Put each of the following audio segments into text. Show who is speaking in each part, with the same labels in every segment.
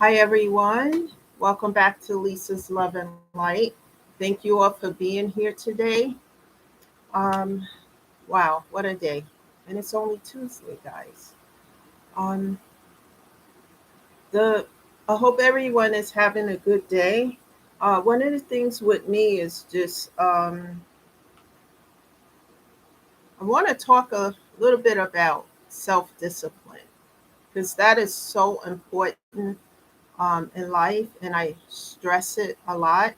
Speaker 1: Hi, everyone. Welcome back to Lisa's Love and Light. Thank you all for being here today. Um, wow, what a day. And it's only Tuesday, guys. Um, the I hope everyone is having a good day. One of the things with me is just I want to talk a little bit about self discipline because that is so important in life, and I stress it a lot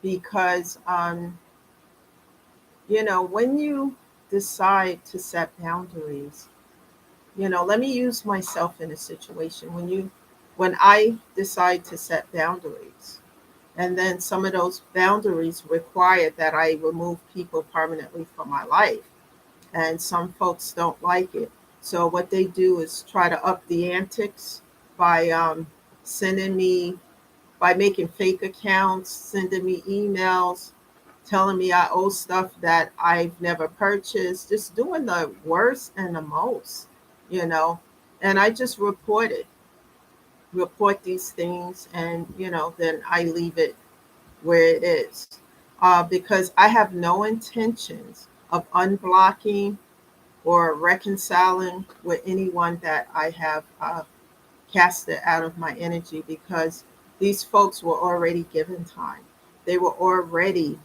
Speaker 1: because when you decide to set boundaries, let me use myself in a situation when I decide to set boundaries, and then some of those boundaries require that I remove people permanently from my life, and some folks don't like it. So what they do is try to up the antics by sending me by making fake accounts, sending me emails, telling me I owe stuff that I've never purchased, just doing the worst and the most, you know. And I just report these things, and then I leave it where it is, because I have no intentions of unblocking or reconciling with anyone that I have casted out of my energy, because these folks were already given time. They were already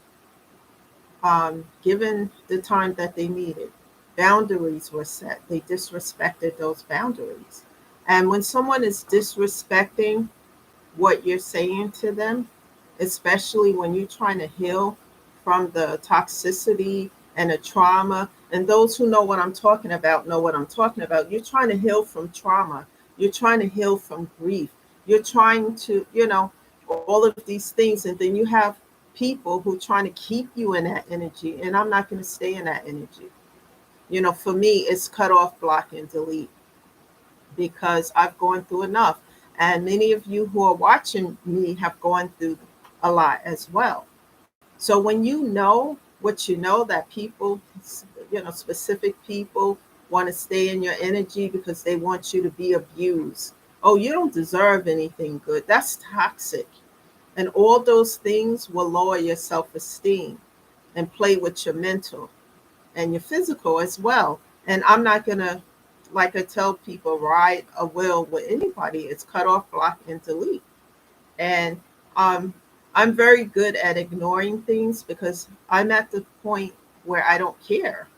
Speaker 1: given the time that they needed. Boundaries were set. They disrespected those boundaries. And when someone is disrespecting what you're saying to them, especially when you're trying to heal from the toxicity and the trauma, and those who know what I'm talking about know what I'm talking about. You're trying to heal from trauma, you're trying to heal from grief, you're trying to, all of these things, and then you have people who are trying to keep you in that energy, and I'm not going to stay in that energy. For me, it's cut off, block, and delete, because I've gone through enough. And many of you who are watching me have gone through a lot as well. So when you know what you know, that people, specific people want to stay in your energy because they want you to be abused. Oh, you don't deserve anything good. That's toxic. And all those things will lower your self esteem and play with your mental and your physical as well. And I'm not going to, like I tell people, ride a wheel with anybody. It's cut off, block, and delete. And um, I'm very good at ignoring things because I'm at the point where I don't care.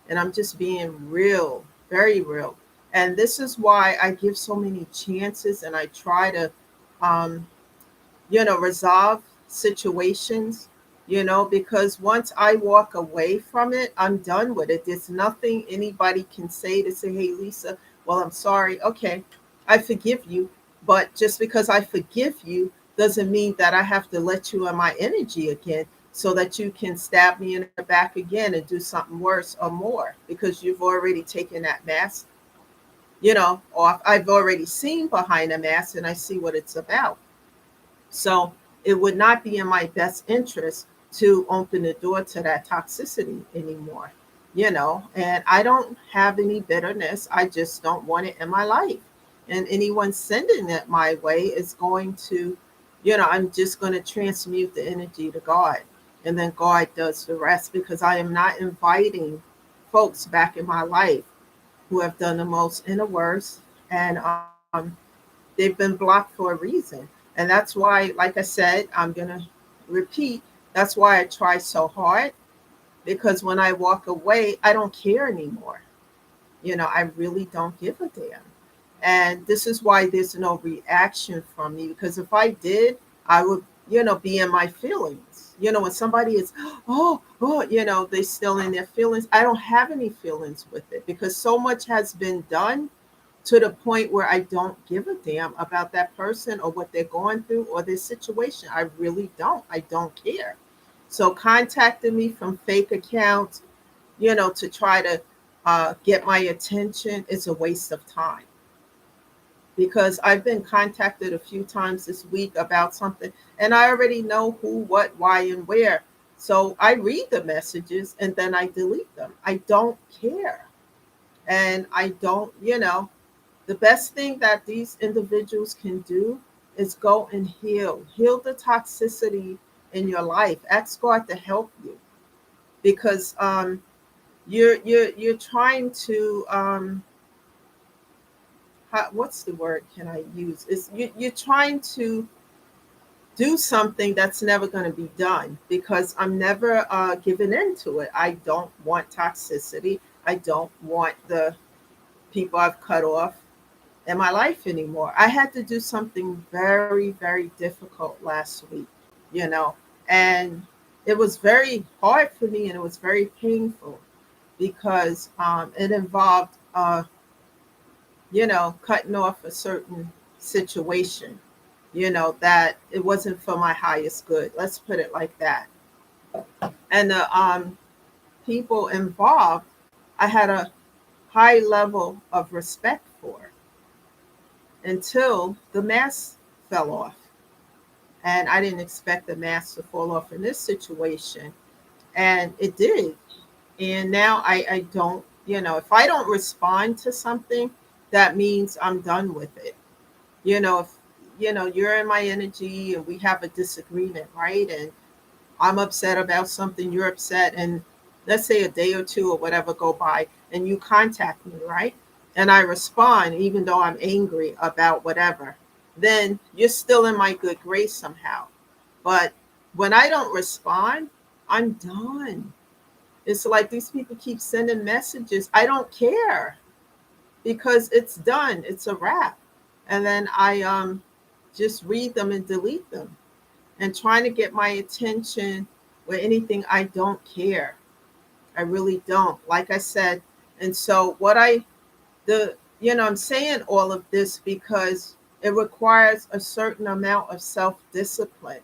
Speaker 1: And I'm just being real, very real. And this is why I give so many chances, and I try to um, resolve situations, because once I walk away from it, I'm done with it. There's nothing anybody can say to say, hey, Lisa, well, I'm sorry. Okay, I forgive you. But just because I forgive you doesn't mean that I have to let you in my energy again so that you can stab me in the back again and do something worse or more, because you've already taken that mask, off. I've already seen behind the mask and I see what it's about. So it would not be in my best interest to open the door to that toxicity anymore, and I don't have any bitterness. I just don't want it in my life. And anyone sending it my way is going to, I'm just going to transmute the energy to God. And then God does the rest, because I am not inviting folks back in my life who have done the most and the worst. And they've been blocked for a reason. And that's why, like I said, I'm going to repeat, that's why I try so hard, because when I walk away, I don't care anymore. I really don't give a damn. And this is why there's no reaction from me, because if I did, I would, be in my feelings. When somebody is, they still in their feelings, I don't have any feelings with it, because so much has been done to the point where I don't give a damn about that person or what they're going through or their situation. I really don't. I don't care. So contacting me from fake accounts, to try to get my attention is a waste of time, because I've been contacted a few times this week about something, and I already know who, what, why, and where. So I read the messages and then I delete them. I don't care. And I don't, The best thing that these individuals can do is go and heal the toxicity in your life. Ask God to help you, because you're trying to what's the word can I use? Is you're trying to do something that's never going to be done, because I'm never giving in to it. I don't want toxicity. I don't want the people I've cut off in my life anymore. I had to do something very, very difficult last week, you know, and it was very hard for me, and it was very painful, because it involved, cutting off a certain situation, that it wasn't for my highest good. Let's put it like that. And the people involved, I had a high level of respect for, until the mask fell off. And I didn't expect the mask to fall off in this situation. And it did. And now I don't, if I don't respond to something, that means I'm done with it. If you're in my energy and we have a disagreement, right? And I'm upset about something, you're upset, and let's say a day or two or whatever go by, and you contact me, right? And I respond, even though I'm angry about whatever, then you're still in my good grace somehow. But when I don't respond, I'm done. It's like these people keep sending messages. I don't care, because it's done. It's a wrap. And then I just read them and delete them, and trying to get my attention with anything I don't care. I really don't. Like I said, and so I'm saying all of this because it requires a certain amount of self-discipline.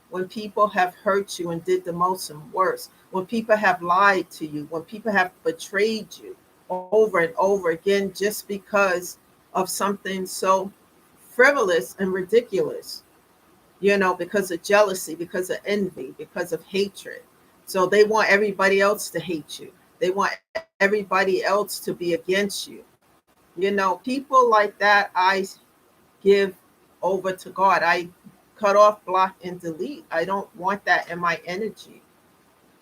Speaker 1: When people have hurt you and did the most and worst, when people have lied to you, when people have betrayed you over and over again, just because of something so frivolous and ridiculous, because of jealousy, because of envy, because of hatred. So they want everybody else to hate you. They want everybody else to be against you. People like that, I give over to God. I cut off, block, and delete. I don't want that in my energy.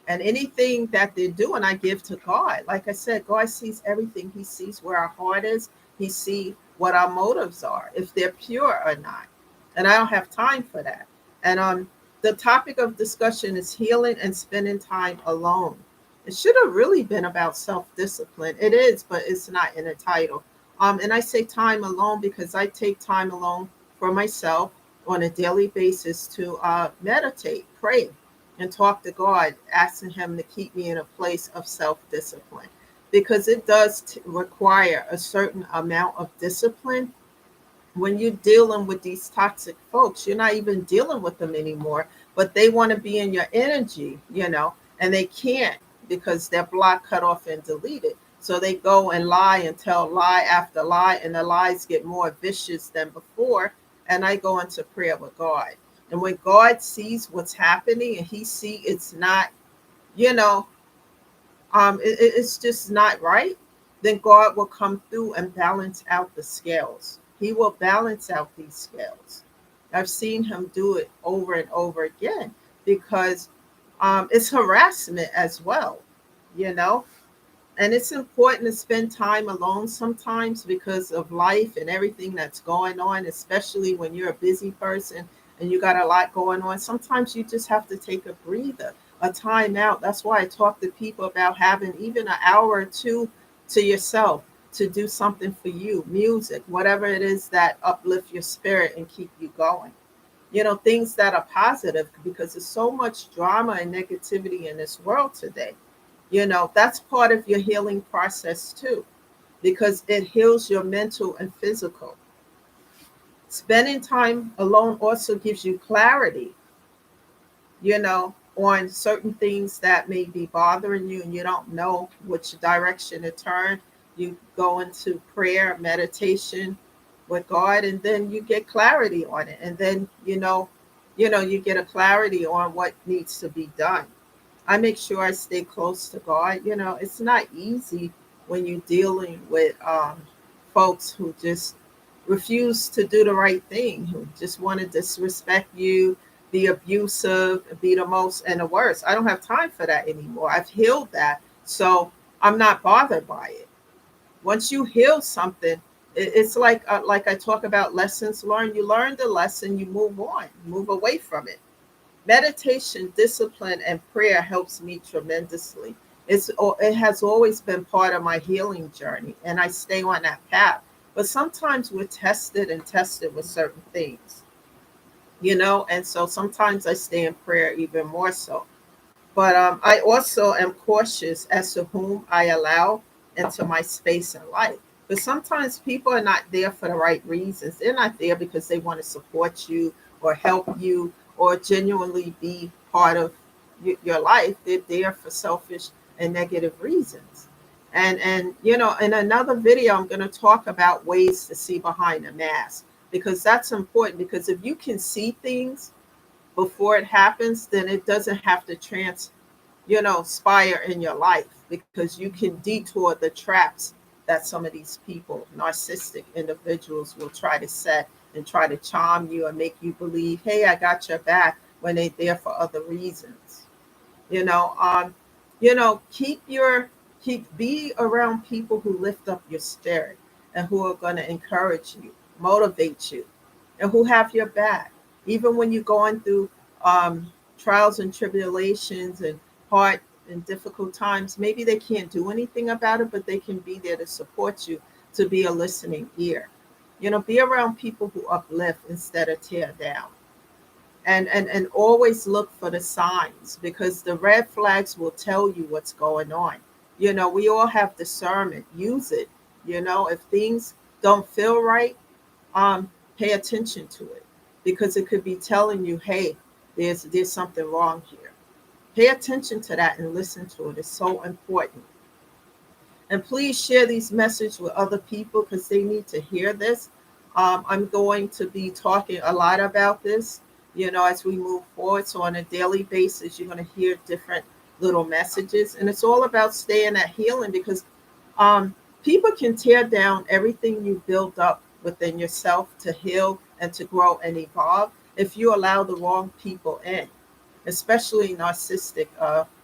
Speaker 1: And anything that they're doing, I give to God. Like I said, God sees everything. He sees where our heart is. He sees what our motives are, if they're pure or not. And I don't have time for that. And the topic of discussion is healing and spending time alone. It should have really been about self-discipline. It is, but it's not in the title. And I say time alone because I take time alone for myself on a daily basis to meditate, pray, and talk to God, asking Him to keep me in a place of self-discipline, because it does require a certain amount of discipline. When you're dealing with these toxic folks, you're not even dealing with them anymore, but they want to be in your energy, and they can't, because they're blocked, cut off, and deleted. So they go and lie and tell lie after lie, and the lies get more vicious than before. And I go into prayer with God. And when God sees what's happening, and He see it's not, you know, it's just not right, then God will come through and balance out the scales. He will balance out these scales. I've seen Him do it over and over again, because it's harassment as well, you know. And it's important to spend time alone sometimes because of life and everything that's going on, especially when you're a busy person and you got a lot going on. Sometimes you just have to take a breather, a time out. That's why I talk to people about having even an hour or two to yourself to do something for you, music, whatever it is that uplift your spirit and keep you going. Things that are positive, because there's so much drama and negativity in this world today. That's part of your healing process too, because it heals your mental and physical. Spending time alone also gives you clarity, on certain things that may be bothering you and you don't know which direction to turn. You go into prayer, meditation with God, and then you get clarity on it. And then, you get a clarity on what needs to be done. I make sure I stay close to God. It's not easy when you're dealing with folks who just refuse to do the right thing, who just want to disrespect you, be abusive, be the most and the worst. I don't have time for that anymore. I've healed that. So I'm not bothered by it. Once you heal something, it's like I talk about lessons learned. You learn the lesson, you move on, move away from it. Meditation, discipline, and prayer helps me tremendously. It has always been part of my healing journey, and I stay on that path. But sometimes we're tested and tested with certain things, and so sometimes I stay in prayer even more so. But I also am cautious as to whom I allow into my space in life. But sometimes people are not there for the right reasons. They're not there because they want to support you or help you or genuinely be part of your life. They're there for selfish and negative reasons. And in another video, I'm going to talk about ways to see behind the mask, because that's important. Because if you can see things before it happens, then it doesn't have to spire in your life, because you can detour the traps that some of these people, narcissistic individuals, will try to set and try to charm you and make you believe, hey, I got your back, when they're there for other reasons. You know, um, keep be around people who lift up your spirit and who are going to encourage you, motivate you, and who have your back, even when you're going through trials and tribulations and hard and difficult times. Maybe they can't do anything about it, but they can be there to support you, to be a listening ear. Be around people who uplift instead of tear down. And always look for the signs, because the red flags will tell you what's going on. We all have discernment. Use it. If things don't feel right, pay attention to it, because it could be telling you, hey, there's something wrong here. Pay attention to that and listen to it. It's so important. And please share these messages with other people, because they need to hear this. I'm going to be talking a lot about this, as we move forward. So on a daily basis, you're going to hear different little messages. And it's all about staying at healing, because um, people can tear down everything you build up within yourself to heal and to grow and evolve if you allow the wrong people in, especially narcissistic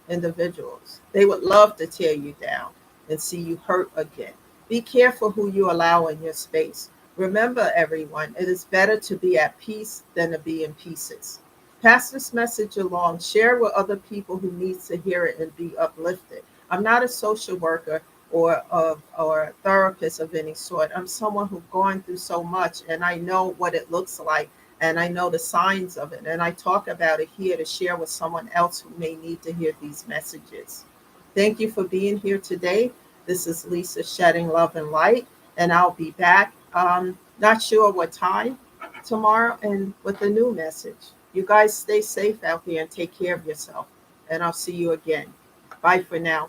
Speaker 1: individuals. They would love to tear you down and see you hurt again. Be careful who you allow in your space. Remember, everyone, it is better to be at peace than to be in pieces. Pass this message along. Share with other people who need to hear it and be uplifted. I'm not a social worker or a therapist of any sort. I'm someone who's gone through so much, and I know what it looks like, and I know the signs of it. And I talk about it here to share with someone else who may need to hear these messages. Thank you for being here today. This is Lisa, shedding love and light, and I'll be back. Not sure what time tomorrow, and with a new message. You guys stay safe out there and take care of yourself. And I'll see you again. Bye for now.